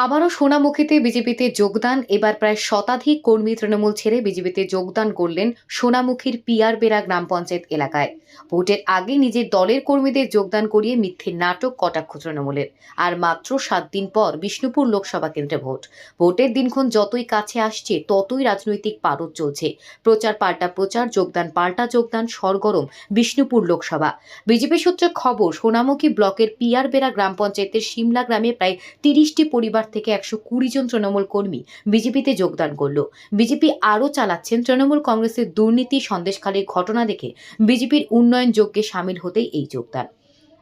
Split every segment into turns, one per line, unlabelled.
আবারও সোনামুখীতে বিজেপিতে যোগদান। এবার প্রায় শতাধিক কর্মী তৃণমূল ছেড়ে বিজেপিতে যোগদান করলেন সোনামুখীর পিয়ারবেড়া গ্রাম পঞ্চায়েত এলাকায়। ভোটের আগে নিজের দলের কর্মীদের যোগদান করিয়ে মিথ্যে নাটক কটাক্ষ তৃণমূলের। আর মাত্র 7 দিন পর বিষ্ণুপুর লোকসভা কেন্দ্রে ভোটের দিনক্ষণ যতই কাছে আসছে ততই রাজনৈতিক পারদ চলছে। প্রচার পাল্টা প্রচার, যোগদান পাল্টা যোগদান, সরগরম বিষ্ণুপুর লোকসভা। বিজেপি সূত্রে খবর, সোনামুখী ব্লকের পিয়ারবেড়া গ্রাম পঞ্চায়েতের সিমলা গ্রামে প্রায় 30টি পরিবার থেকে 120 জন তৃণমূল কর্মী বিজেপিতে যোগদান করল। বিজেপি আরও চালাচ্ছেন তৃণমূল কংগ্রেসের দুর্নীতি সন্দেশখালির ঘটনা দেখে বিজেপির উন্নয়ন যজ্ঞে সামিল হতেই এই যোগদান।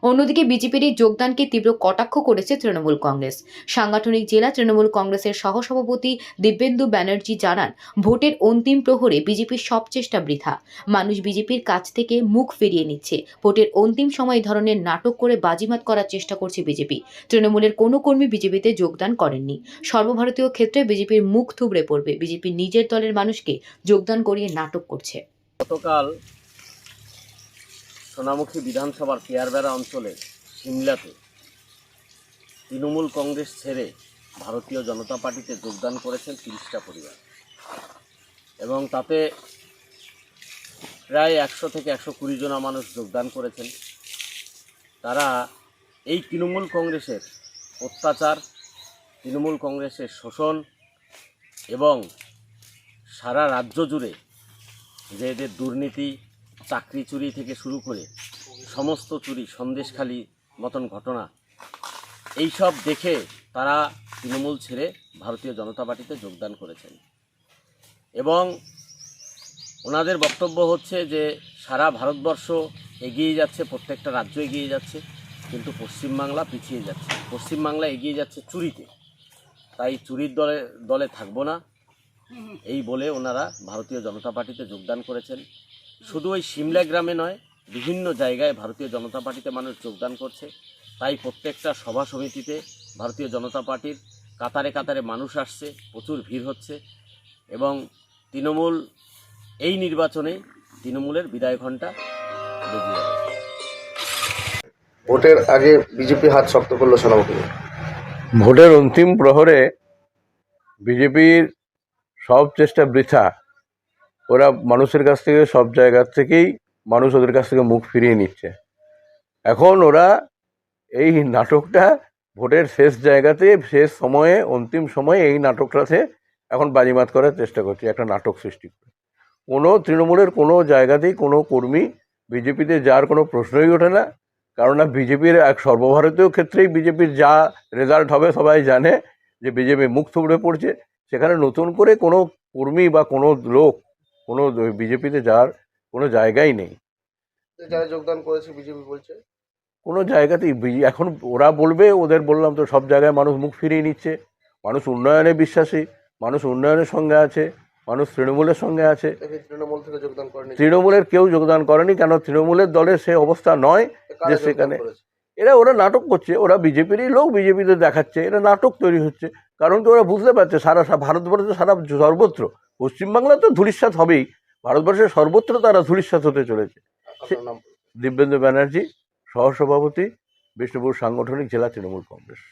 অন্যদিকে বিজেপির এই যোগদানকে তীব্র কটাক্ষ করেছে তৃণমূল কংগ্রেস। সাংগঠনিক জেলা তৃণমূল কংগ্রেসের সহসভাপতি দিব্যেন্দু ব্যানার্জি জানান, ভোটের অন্তিম প্রহরে বিজেপির সব চেষ্টা বৃথা। মানুষ বিজেপির কাছ থেকে মুখ ফিরিয়ে নিচ্ছে। ভোটের অন্তিম সময় এই ধরনের নাটক করে বাজিমাত করার চেষ্টা করছে বিজেপি। তৃণমূলের কোনো কর্মী বিজেপিতে যোগদান করেননি। সর্বভারতীয় ক্ষেত্রে বিজেপির মুখ থুবড়ে পড়বে। বিজেপি নিজের দলের মানুষকে যোগদান করিয়ে নাটক করছে।
গতকাল সোনামুখী বিধানসভার পিয়ারবেড়া অঞ্চলে সিমলাতে তৃণমূল কংগ্রেস ছেড়ে ভারতীয় জনতা পার্টিতে যোগদান করেছেন 30টা পরিবার এবং তাতে প্রায় 100 থেকে 120 জন মানুষ যোগদান করেছেন। তারা এই তৃণমূল কংগ্রেসের অত্যাচার, তৃণমূল কংগ্রেসের শোষণ এবং সারা রাজ্য জুড়ে যে এদের দুর্নীতি, চাকরি চুরি থেকে শুরু করে সমস্ত চুরি, সন্দেশখালি মতন ঘটনা, এইসব দেখে তারা তৃণমূল ছেড়ে ভারতীয় জনতা পার্টিতে যোগদান করেছেন। এবং ওনাদের বক্তব্য হচ্ছে যে সারা ভারতবর্ষ এগিয়ে যাচ্ছে, প্রত্যেকটা রাজ্য এগিয়ে যাচ্ছে, কিন্তু পশ্চিমবাংলা পিছিয়ে যাচ্ছে। পশ্চিমবাংলা এগিয়ে যাচ্ছে চুরিতে, তাই চুরির দলে থাকবো না, এই বলে ওনারা ভারতীয় জনতা পার্টিতে যোগদান করেছেন। শুধু ওই সিমলা গ্রামে নয়, বিভিন্ন জায়গায় ভারতীয় জনতা পার্টিতে মানুষ যোগদান করছে। তাই প্রত্যেকটা সভা সমিতিতে ভারতীয় জনতা পার্টির কাতারে কাতারে মানুষ আসছে, প্রচুর ভিড় হচ্ছে এবং তৃণমূল এই নির্বাচনে তৃণমূলের বিদায় ঘণ্টা বেজে যাবে।
ভোটের আগে বিজেপি হাত শক্ত করলো সোনামুখী।
ভোটের অন্তিম প্রহরে বিজেপির সব চেষ্টা বৃথা। ওরা মানুষের কাছ থেকে, সব জায়গা থেকেই মানুষ ওদের কাছ থেকে মুখ ফিরিয়ে নিচ্ছে। এখন ওরা এই নাটকটা ভোটের শেষ জায়গাতে, শেষ সময়ে, অন্তিম সময়ে এই নাটকটাতে এখন বাজিমাত করার চেষ্টা করছে, একটা নাটক সৃষ্টি করে। কোনো তৃণমূলের কোনো জায়গাতেই কোনো কর্মী বিজেপিতে যাওয়ার কোনো প্রশ্নই ওঠে না। কারণ বিজেপির এক সর্বভারতীয় ক্ষেত্রেই বিজেপির যা রেজাল্ট হবে সবাই জানে যে বিজেপি মুখ থুবড়ে পড়ছে। সেখানে নতুন করে কোনো কর্মী বা কোনো লোক কোনো বিজেপিতে যাওয়ার কোনো জায়গাই নেই।
যারা যোগদান করেছে বিজেপি বলছে
কোনো জায়গাতেই এখন ওরা বলবে, ওদের বললাম তো, সব জায়গায় মানুষ মুখ ফিরিয়ে নিচ্ছে। মানুষ উন্নয়নে বিশ্বাসী, মানুষ উন্নয়নের সঙ্গে আছে, মানুষ তৃণমূলের সঙ্গে আছে।
তৃণমূল থেকে যোগদান করেনি,
তৃণমূলের কেউ যোগদান করেনি, কেন তৃণমূলের দলের সে অবস্থা নয় যে সেখানে ওরা নাটক করছে। ওরা বিজেপিরই লোক, বিজেপিতে দেখাচ্ছে, এটা নাটক তৈরি হচ্ছে। কারণ কি ওরা বুঝতে পারছে সারা ভারতবর্ষে, সারা সর্বত্র, পশ্চিমবাংলা তো ধূলিসাৎ হবেই, ভারতবর্ষের সর্বত্র তারা ধূলিসাৎ হতে চলেছে। দিব্যেন্দু ব্যানার্জি, সহসভাপতি, বিষ্ণুপুর সাংগঠনিক জেলা তৃণমূল কংগ্রেস।